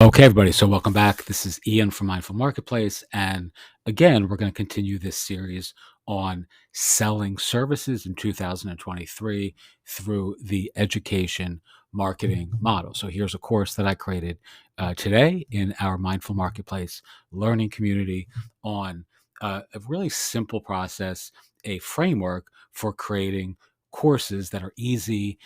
Okay, everybody. So, welcome back. This is Ian from Mindful Marketplace. And again, we're going to continue this series on selling services in 2023 through the education marketing model. So, here's a course that I created today in our Mindful Marketplace learning community on a really simple process, a framework for creating courses that are easy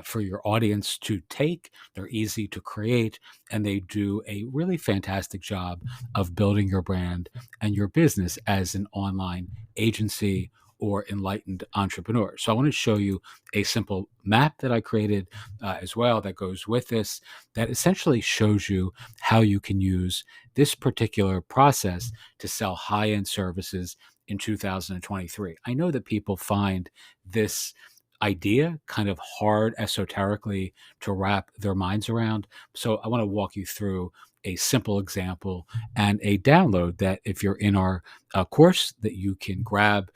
for your audience to take, they're easy to create, and they do a really fantastic job of building your brand and your business as an online agency or enlightened entrepreneur. So I want to show you a simple map that I created as well that goes with this, that essentially shows you how you can use this particular process to sell high-end services in 2023. I know that people find this idea kind of hard esoterically to wrap their minds around. So I want to walk you through a simple example and a download that if you're in our course that you can grab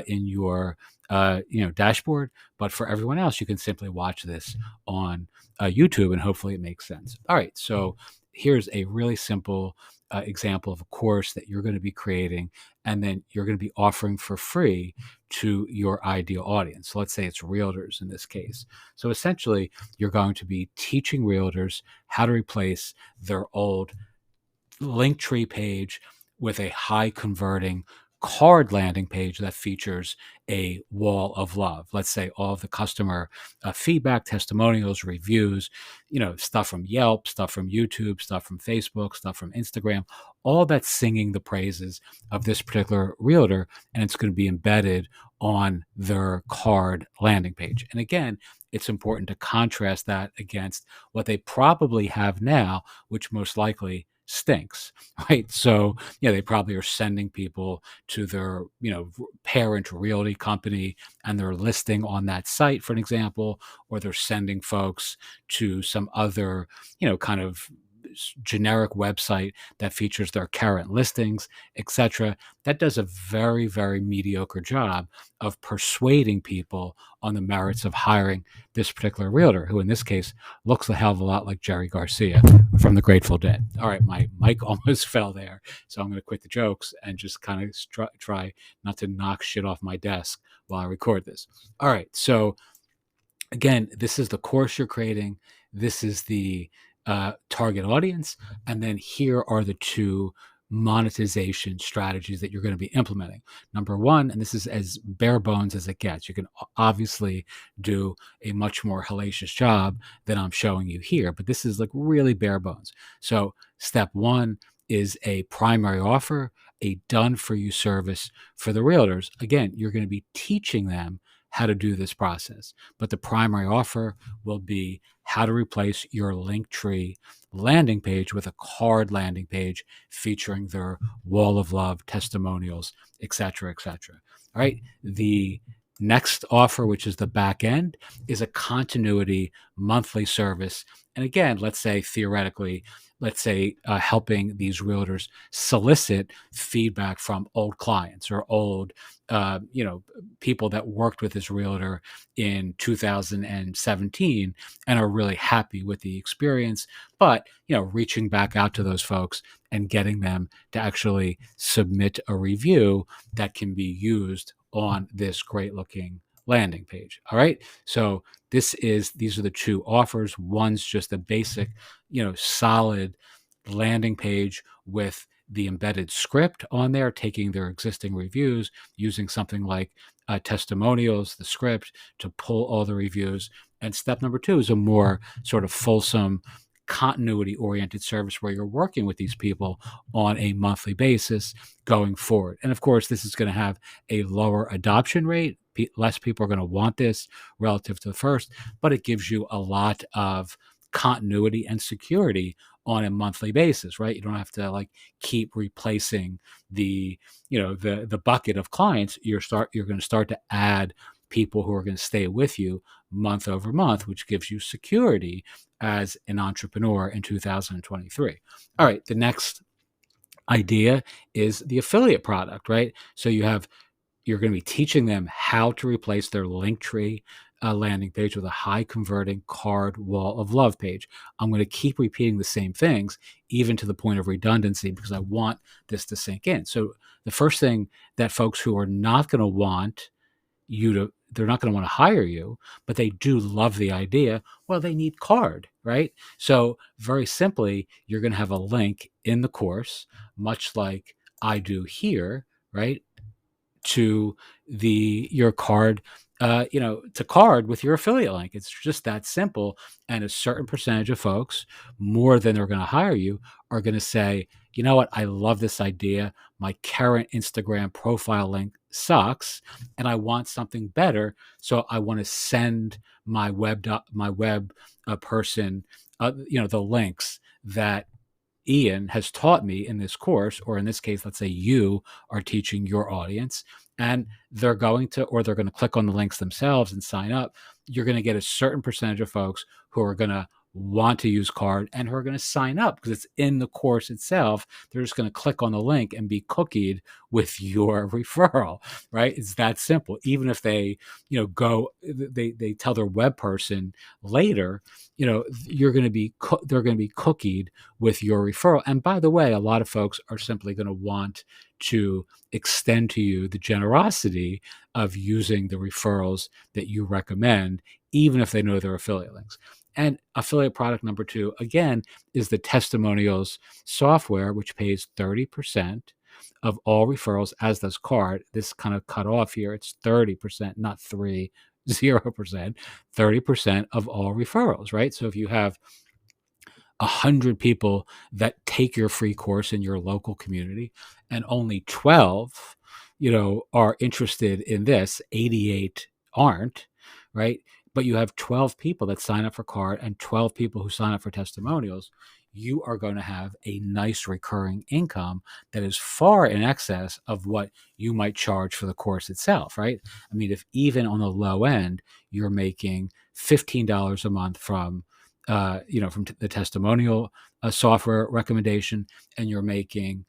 in your dashboard. But for everyone else, you can simply watch this on YouTube and hopefully it makes sense. All right, so here's a really simple example of a course that you're going to be creating and then you're going to be offering for free to your ideal audience. So let's say it's realtors in this case. So essentially, you're going to be teaching realtors how to replace their old Linktree page with a high converting card landing page that features a wall of love. Let's say all of the customer feedback, testimonials, reviews, stuff from Yelp, stuff from YouTube, stuff from Facebook, stuff from Instagram, all that's singing the praises of this particular realtor, and it's going to be embedded on their card landing page. And again, it's important to contrast that against what they probably have now, which most likely stinks, right? So, they probably are sending people to their, parent realty company and they're listing on that site, for an example, or they're sending folks to some other, kind of generic website that features their current listings, etc. That does a very, very mediocre job of persuading people on the merits of hiring this particular realtor, who in this case looks a hell of a lot like Jerry Garcia from the Grateful Dead. All right, my mic almost fell there, so I'm going to quit the jokes and just kind of try not to knock shit off my desk while I record this. All right, so again, this is the course you're creating. This is the target audience. And then here are the two monetization strategies that you're going to be implementing. Number one, and this is as bare bones as it gets, you can obviously do a much more hellacious job than I'm showing you here, but this is like really bare bones. So step one is a primary offer, a done for you service for the realtors. Again, you're going to be teaching them how to do this process. But the primary offer will be how to replace your Linktree landing page with a card landing page featuring their wall of love, testimonials, et cetera, et cetera. All right. The next offer, which is the back end, is a continuity monthly service. And again, let's say theoretically, helping these realtors solicit feedback from old clients or old, people that worked with this realtor in 2017 and are really happy with the experience, but, reaching back out to those folks and getting them to actually submit a review that can be used on this great looking landing page. All right. So these are the two offers. One's just a basic, solid landing page with the embedded script on there, taking their existing reviews, using something like testimonials, the script to pull all the reviews. And step number two is a more sort of fulsome, continuity oriented service where you're working with these people on a monthly basis going forward. And of course, this is going to have a lower adoption rate. Less people are going to want this relative to the first, but it gives you a lot of continuity and security on a monthly basis, right? You don't have to like keep replacing the bucket of clients. You're going to start to add people who are going to stay with you month over month, which gives you security as an entrepreneur in 2023. All right, the next idea is the affiliate product, right? So you're going to be teaching them how to replace their Linktree landing page with a high converting card wall of love page. I'm going to keep repeating the same things, even to the point of redundancy, because I want this to sink in. So the first thing that folks who are not going to want they're not going to want to hire you, but they do love the idea. Well, they need card, right? So very simply, you're going to have a link in the course, much like I do here, right? To your card, to card with your affiliate link. It's just that simple. And a certain percentage of folks, more than they're going to hire you, are going to say, you know what, I love this idea. My current Instagram profile link sucks, and I want something better. So I want to send my web person, the links that Ian has taught me in this course, or in this case, let's say you are teaching your audience, and they're going to click on the links themselves and sign up. You're going to get a certain percentage of folks who are going to want to use card and who are going to sign up because it's in the course itself. They're just going to click on the link and be cookied with your referral, right? It's that simple. Even if they, they tell their web person later, they're going to be cookied with your referral. And by the way, a lot of folks are simply going to want to extend to you the generosity of using the referrals that you recommend, even if they know they're affiliate links. And affiliate product number 2, again, is the testimonials software, which pays 30% of all referrals, as does card. This kind of cut off here. It's 30%, not 0%, 30% of all referrals, right? So if you have 100 people that take your free course in your local community and only 12, are interested in this, 88 aren't, right? But you have 12 people that sign up for card and 12 people who sign up for testimonials, you are going to have a nice recurring income that is far in excess of what you might charge for the course itself, right? I mean, if even on the low end, you're making $15 a month from the testimonial software recommendation, and you're making,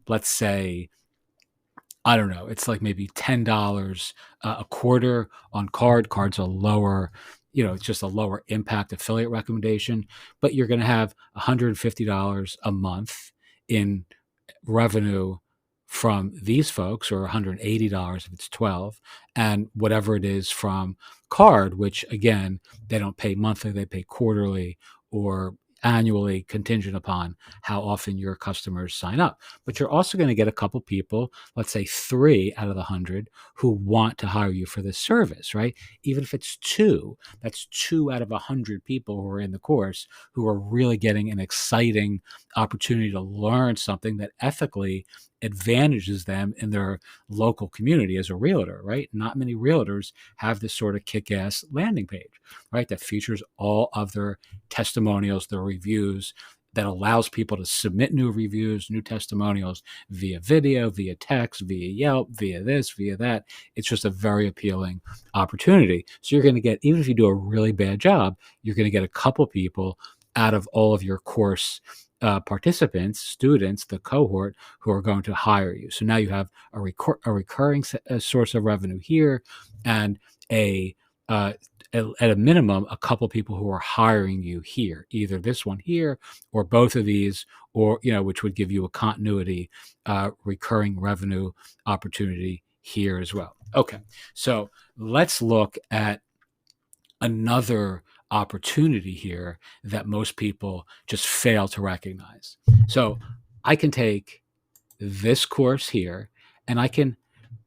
let's say, I don't know, it's like maybe $10 a quarter on card. Card's a lower, it's just a lower impact affiliate recommendation, but you're going to have $150 a month in revenue from these folks, or $180 if it's 12, and whatever it is from card, which again, they don't pay monthly, they pay quarterly or annually, contingent upon how often your customers sign up. But you're also going to get a couple people, let's say 3 out of the 100, who want to hire you for this service, right? Even if it's 2, that's 2 out of 100 people who are in the course who are really getting an exciting opportunity to learn something that ethically advantages them in their local community as a realtor, right? Not many realtors have this sort of kick-ass landing page, right? That features all of their testimonials, their reviews, that allows people to submit new reviews, new testimonials via video, via text, via Yelp, via this, via that. It's just a very appealing opportunity. So you're going to get, even if you do a really bad job, you're going to get a couple people out of all of your course participants, students, the cohort, who are going to hire you. So now you have a recurring source of revenue here, and at a minimum, a couple people who are hiring you here, either this one here or both of these, or, which would give you a continuity, recurring revenue opportunity here as well. Okay. So let's look at another opportunity here that most people just fail to recognize. So I can take this course here and I can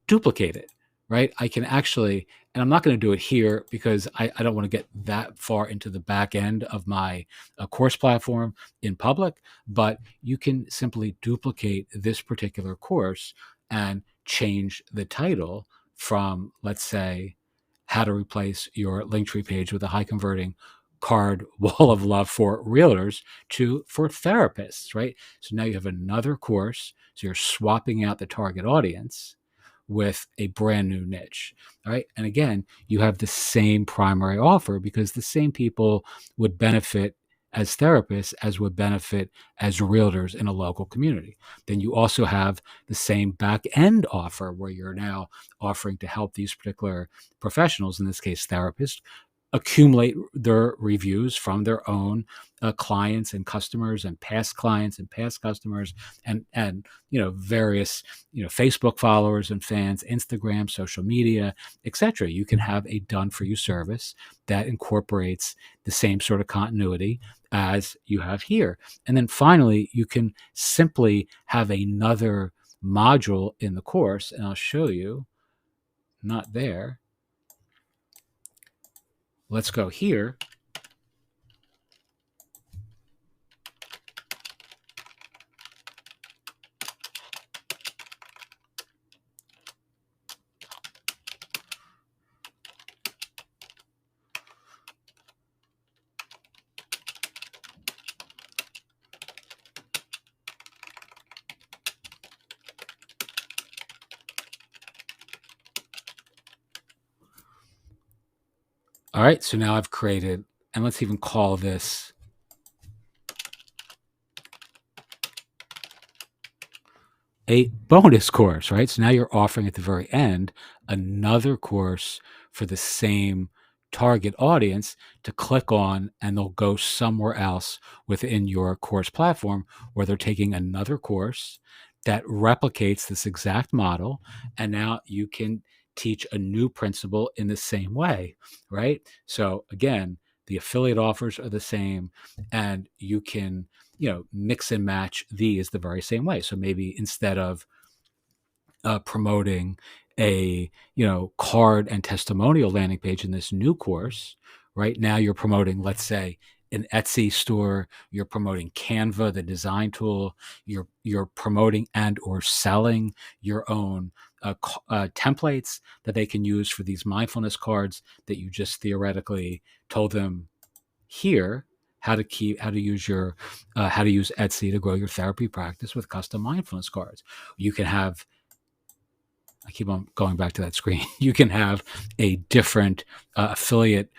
duplicate it, right? I can actually, and I'm not going to do it here because I don't want to get that far into the back end of my course platform in public, but you can simply duplicate this particular course and change the title from, let's say, how to replace your Linktree page with a high converting card wall of love for realtors for therapists, right? So now you have another course. So you're swapping out the target audience with a brand new niche, all right? And again, you have the same primary offer because the same people would benefit as therapists as would benefit as realtors in a local community. Then you also have the same back end offer where you're now offering to help these particular professionals, in this case therapists, accumulate their reviews from their own clients and customers and past clients and past customers, and various Facebook followers and fans, Instagram, social media, etc. You can have a done for you service that incorporates the same sort of continuity as you have here. And then finally, you can simply have another module in the course, and I'll show you. Not there. Let's go here. All right, so now I've created, and let's even call this a bonus course, right? So now you're offering at the very end another course for the same target audience to click on, and they'll go somewhere else within your course platform where they're taking another course that replicates this exact model. And now you can teach a new principle in the same way, right? So again, the affiliate offers are the same, and you can mix and match these the very same way. So maybe instead of promoting a card and testimonial landing page in this new course, right now you're promoting, let's say, an Etsy store, you're promoting Canva, the design tool, you're promoting and or selling your own templates that they can use for these mindfulness cards that you just theoretically told them here how to use Etsy to grow your therapy practice with custom mindfulness cards. You can have, I keep on going back to that screen. You can have a different affiliate,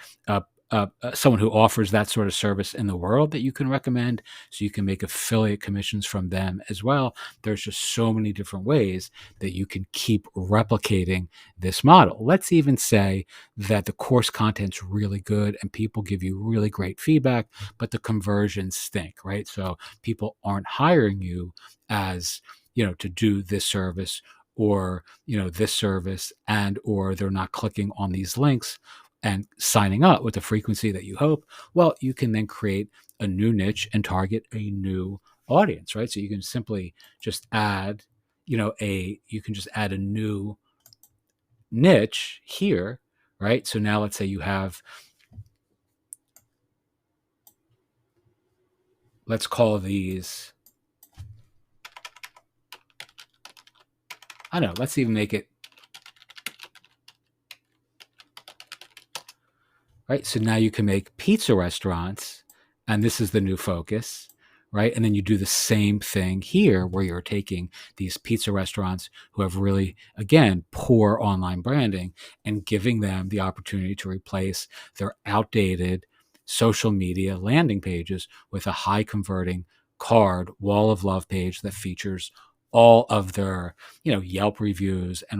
someone who offers that sort of service in the world that you can recommend, so you can make affiliate commissions from them as well. There's just so many different ways that you can keep replicating this model. Let's even say that the course content's really good and people give you really great feedback, but the conversions stink, right? So people aren't hiring you as, to do this service or this service, and or they're not clicking on these links and signing up with the frequency that you hope. Well, you can then create a new niche and target a new audience, right? So you can simply just add a new niche here, right? So now let's say you have, let's call these, I don't know, let's even make it, right? So now you can make pizza restaurants, and this is the new focus, right? And then you do the same thing here where you're taking these pizza restaurants who have really, again, poor online branding and giving them the opportunity to replace their outdated social media landing pages with a high converting card wall of love page that features all of their Yelp reviews and